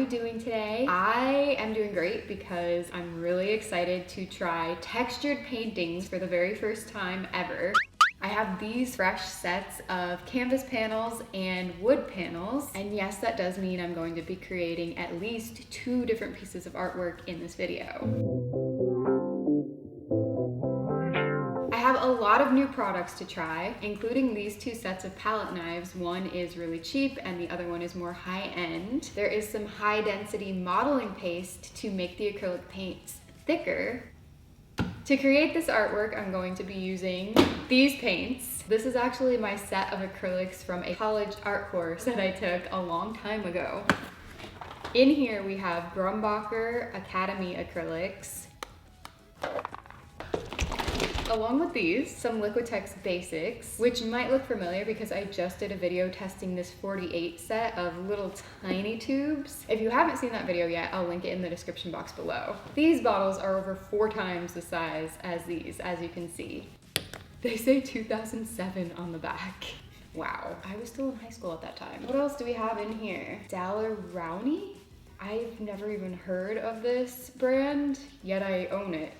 you doing today? I am doing great because I'm really excited to try textured paintings for the very first time ever. I have these fresh sets of canvas panels and wood panels, and yes, that does mean I'm going to be creating at least 2 different pieces of artwork in this video. I have a lot of new products to try, including these 2 sets of palette knives. One is really cheap and the other one is more high-end. There is some high-density modeling paste to make the acrylic paints thicker. To create this artwork, I'm going to be using these paints. This is actually my set of acrylics from a college art course that I took a long time ago. In here we have Grumbacher Academy acrylics. Along with these, some Liquitex basics, which might look familiar because I just did a video testing this 48 set of little tiny tubes. If you haven't seen that video yet, I'll link it in the description box below. These bottles are over 4 times the size as these, as you can see. They say 2007 on the back. Wow, I was still in high school at that time. What else do we have in here? Daler-Rowney? I've never even heard of this brand, yet I own it.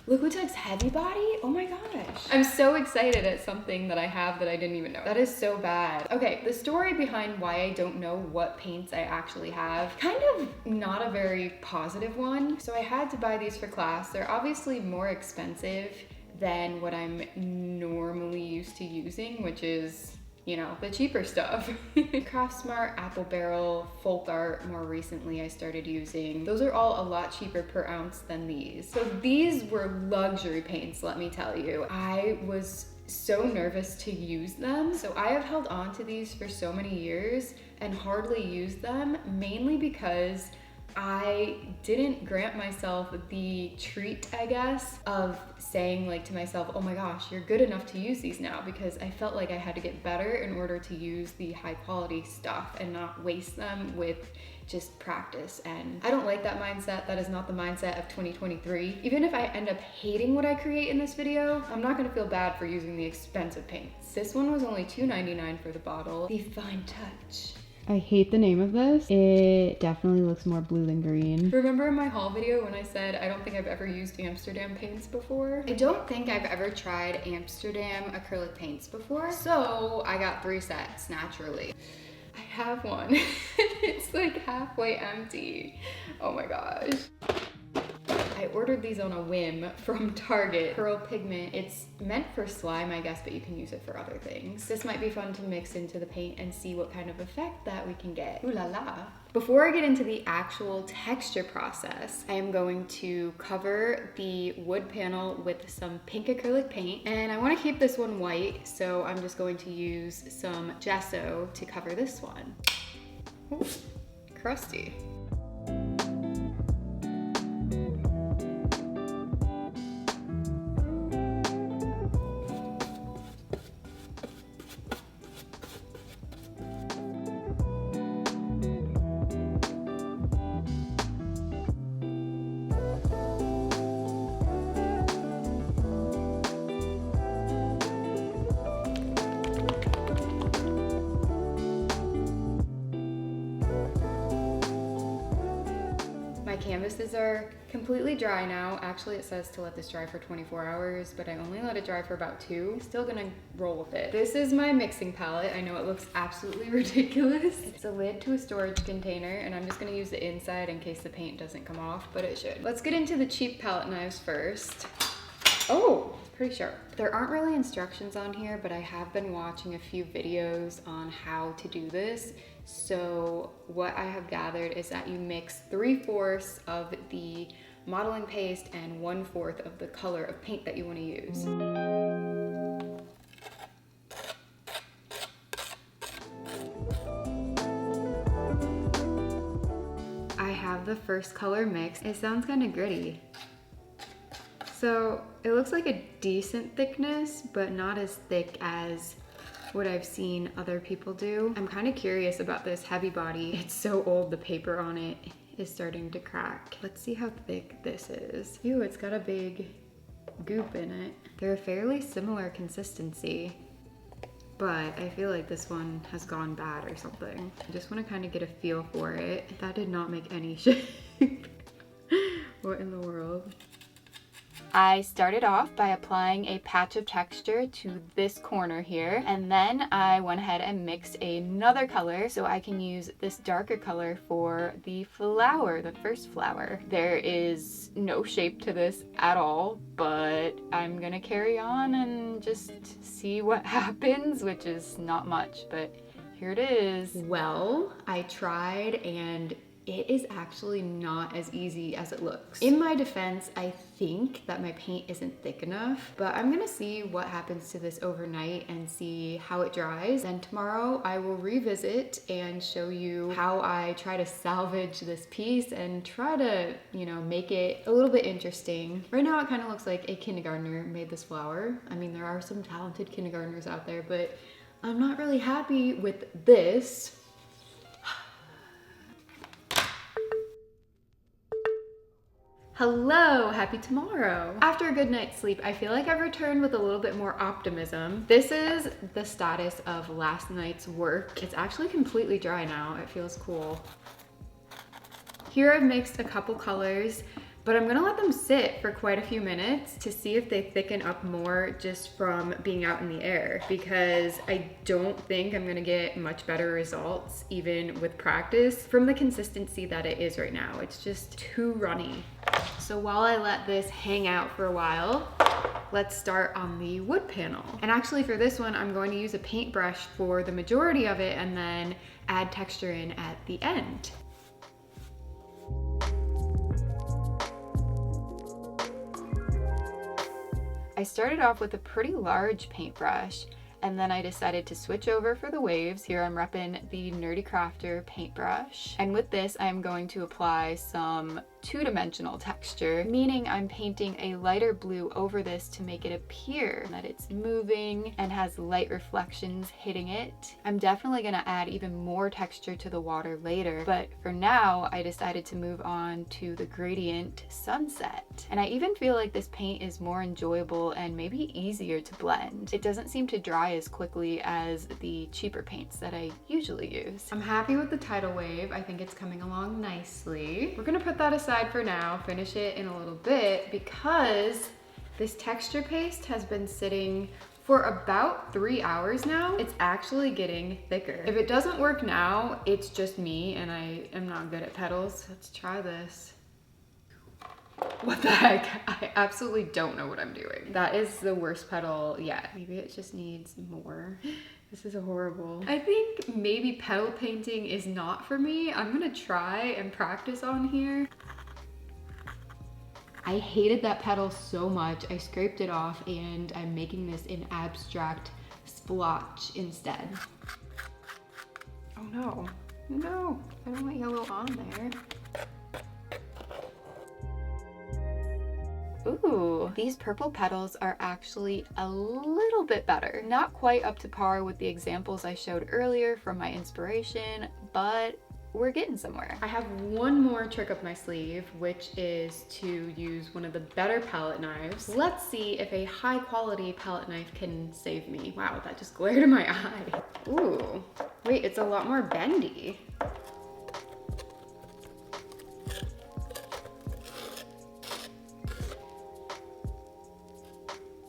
Liquitex Heavy Body? Oh my gosh. I'm so excited at something that I have that I didn't even know. That is so bad. Okay, the story behind why I don't know what paints I actually have, kind of not a very positive one. So I had to buy these for class. They're obviously more expensive than what I'm normally used to using, which is, you know, the cheaper stuff. Craftsmart, Apple Barrel, Folk Art, more recently I started using. Those are all a lot cheaper per ounce than these. So these were luxury paints, let me tell you. I was so nervous to use them. So I have held on to these for so many years and hardly used them, mainly because I didn't grant myself the treat, I guess, of saying like to myself, oh my gosh, you're good enough to use these now, because I felt like I had to get better in order to use the high quality stuff and not waste them with just practice. And I don't like that mindset. That is not the mindset of 2023. Even if I end up hating what I create in this video, I'm not gonna feel bad for using the expensive paints. This one was only $2.99 for the bottle. The Fine Touch. I hate the name of this. It definitely looks more blue than green. Remember in my haul video when I said I don't think I've ever used Amsterdam paints before? I don't think I've ever tried Amsterdam acrylic paints before, so I got 3 sets naturally. I have one. It's like halfway empty. Oh my gosh. I ordered these on a whim from Target. Pearl pigment. It's meant for slime, I guess, but you can use it for other things. This might be fun to mix into the paint and see what kind of effect that we can get. Ooh la la. Before I get into the actual texture process, I am going to cover the wood panel with some pink acrylic paint, and I want to keep this one white, so I'm just going to use some gesso to cover this one. Ooh, crusty. Canvases are completely dry now. Actually, it says to let this dry for 24 hours, but I only let it dry for about 2. Still gonna roll with it. This is my mixing palette. I know it looks absolutely ridiculous. It's a lid to a storage container, and I'm just gonna use the inside in case the paint doesn't come off, but it should. Let's get into the cheap palette knives first. Oh, it's pretty sharp. There aren't really instructions on here, but I have been watching a few videos on how to do this. So what I have gathered is that you mix 3/4 of the modeling paste and 1/4 of the color of paint that you want to use. I have the first color mixed. It sounds kind of gritty. So it looks like a decent thickness, but not as thick as what I've seen other people do. I'm kind of curious about this Heavy Body. It's so old, the paper on it is starting to crack. Let's see how thick this is. Ew, it's got a big goop in it. They're a fairly similar consistency, but I feel like this one has gone bad or something. I just want to kind of get a feel for it. That did not make any shape. What in the world? I started off by applying a patch of texture to this corner here, and then I went ahead and mixed another color so I can use this darker color for the flower, the first flower. There is no shape to this at all, but I'm gonna carry on and just see what happens, which is not much, but here it is. Well, I tried and it is actually not as easy as it looks. In my defense, I think that my paint isn't thick enough, but I'm gonna see what happens to this overnight and see how it dries. Then tomorrow I will revisit and show you how I try to salvage this piece and try to, you know, make it a little bit interesting. Right now it kind of looks like a kindergartner made this flower. I mean, there are some talented kindergartners out there, but I'm not really happy with this. Hello, happy tomorrow. After a good night's sleep, I feel like I've returned with a little bit more optimism. This is the status of last night's work. It's actually completely dry now. It feels cool. Here I've mixed a couple colors, but I'm gonna let them sit for quite a few minutes to see if they thicken up more just from being out in the air, because I don't think I'm gonna get much better results even with practice from the consistency that it is right now. It's just too runny. So while I let this hang out for a while, let's start on the wood panel. And actually for this one, I'm going to use a paintbrush for the majority of it and then add texture in at the end. I started off with a pretty large paintbrush, and then I decided to switch over for the waves. Here I'm repping the Nerdy Crafter paintbrush. And with this, I'm going to apply some two-dimensional texture, meaning I'm painting a lighter blue over this to make it appear that it's moving and has light reflections hitting it. I'm definitely gonna add even more texture to the water later, but for now, I decided to move on to the gradient sunset. And I even feel like this paint is more enjoyable and maybe easier to blend. It doesn't seem to dry as quickly as the cheaper paints that I usually use. I'm happy with the tidal wave. I think it's coming along nicely. We're gonna put that aside for now, finish it in a little bit, because this texture paste has been sitting for about 3 hours now. It's actually getting thicker. If it doesn't work now, it's just me and I am not good at petals. Let's try this. What the heck? I absolutely don't know what I'm doing. That is the worst petal yet. Maybe it just needs more. This is horrible. I think maybe petal painting is not for me. I'm gonna try and practice on here. I hated that petal so much. I scraped it off and I'm making this in abstract splotch instead. Oh no, no, I don't want yellow on there. Ooh, these purple petals are actually a little bit better. Not quite up to par with the examples I showed earlier from my inspiration, but we're getting somewhere. I have one more trick up my sleeve, which is to use one of the better palette knives. Let's see if a high quality palette knife can save me. Wow, that just glared in my eye. Ooh, wait, it's a lot more bendy.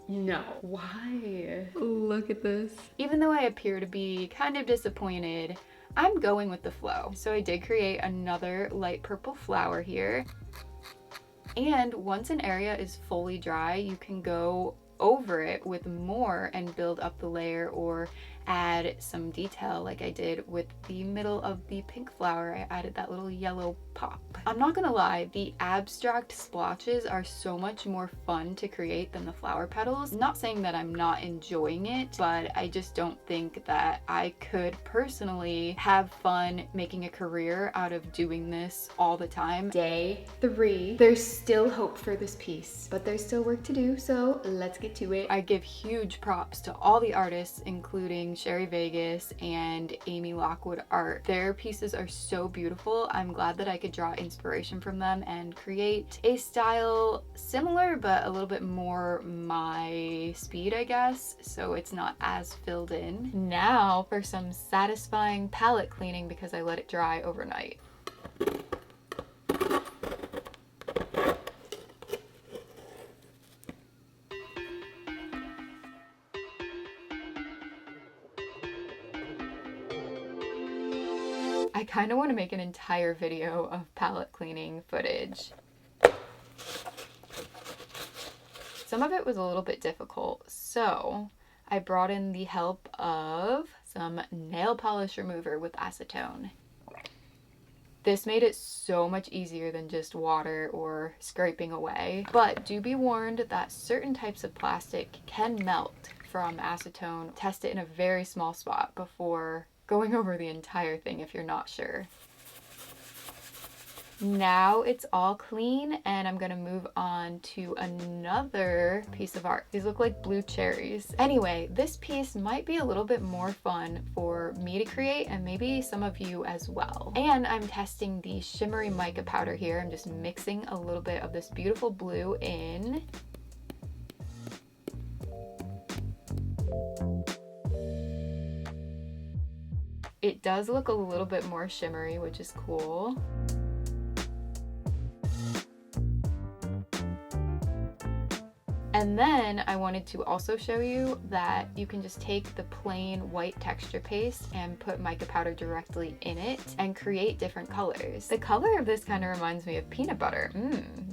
No. Why? Look at this. Even though I appear to be kind of disappointed, I'm going with the flow. So I did create another light purple flower here. And once an area is fully dry, you can go over it with more and build up the layer or add some detail like I did with the middle of the pink flower. I added that little yellow pop. I'm not gonna lie, the abstract splotches are so much more fun to create than the flower petals. I'm not saying that I'm not enjoying it, but I just don't think that I could personally have fun making a career out of doing this all the time. Day 3. There's still hope for this piece, but there's still work to do, so let's get to it. I give huge props to all the artists, including using Sheri Vegas and Amy Lockwood Art. Their pieces are so beautiful. I'm glad that I could draw inspiration from them and create a style similar but a little bit more my speed, I guess, so it's not as filled in. Now for some satisfying palette cleaning because I let it dry overnight. I kind of want to make an entire video of palette cleaning footage. Some of it was a little bit difficult, so I brought in the help of some nail polish remover with acetone. This made it so much easier than just water or scraping away, but do be warned that certain types of plastic can melt from acetone. Test it in a very small spot before going over the entire thing if you're not sure. Now it's all clean and I'm gonna move on to another piece of art. These look like blue cherries. Anyway, this piece might be a little bit more fun for me to create and maybe some of you as well. And I'm testing the shimmery mica powder here. I'm just mixing a little bit of this beautiful blue in. It does look a little bit more shimmery, which is cool. And then I wanted to also show you that you can just take the plain white texture paste and put mica powder directly in it and create different colors. The color of this kind of reminds me of peanut butter,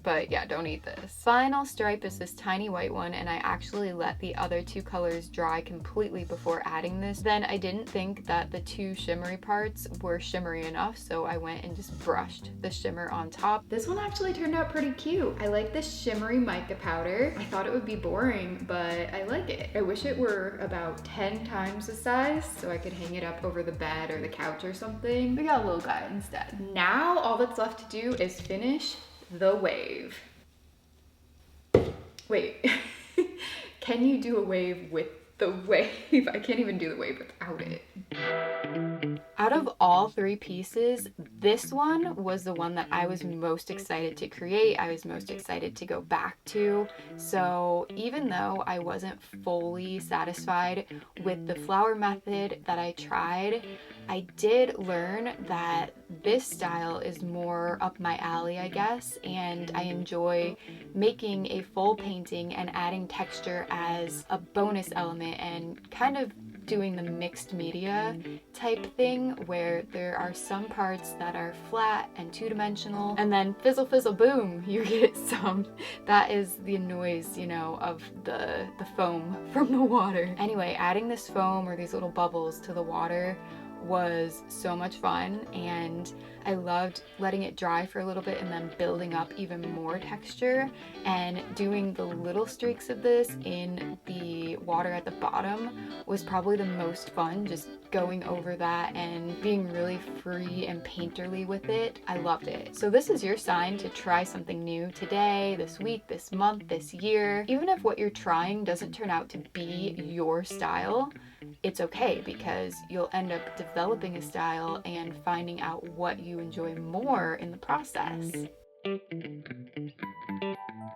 but yeah, don't eat this. Final stripe is this tiny white one, and I actually let the other two colors dry completely before adding this. Then I didn't think that the two shimmery parts were shimmery enough, so I went and just brushed the shimmer on top. This one actually turned out pretty cute. I like this shimmery mica powder. I thought it would be boring, but I like it. I wish it were about 10 times the size so I could hang it up over the bed or the couch or something. We got a little guy instead. Now all that's left to do is finish the wave. Wait, can you do a wave with the wave? I can't even do the wave without it. Out of all three pieces, this one was the one that I was most excited to create. I was most excited to go back to. So even though I wasn't fully satisfied with the flower method that I tried, I did learn that this style is more up my alley, I guess, and I enjoy making a full painting and adding texture as a bonus element and kind of doing the mixed media type thing where there are some parts that are flat and two-dimensional and then fizzle fizzle boom, you get some. That is the noise, you know, of the foam from the water. Anyway, adding this foam or these little bubbles to the water was so much fun, and I loved letting it dry for a little bit and then building up even more texture and doing the little streaks of this in the water at the bottom was probably the most fun, just going over that and being really free and painterly with it. I loved it. So this is your sign to try something new today, this week, this month, this year. Even if what you're trying doesn't turn out to be your style, it's okay because you'll end up developing a style and finding out what you enjoy more in the process.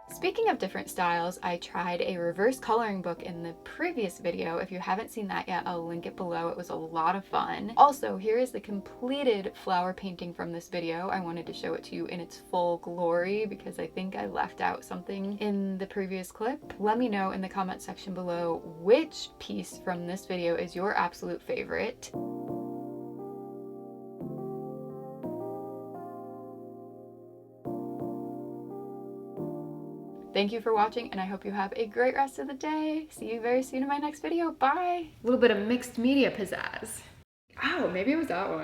Speaking of different styles, I tried a reverse coloring book in the previous video. If you haven't seen that yet, I'll link it below. It was a lot of fun. Also, here is the completed flower painting from this video. I wanted to show it to you in its full glory because I think I left out something in the previous clip. Let me know in the comment section below which piece from this video is your absolute favorite. Thank you for watching, and I hope you have a great rest of the day. See you very soon in my next video. Bye! A little bit of mixed media pizzazz. Oh, maybe it was that one.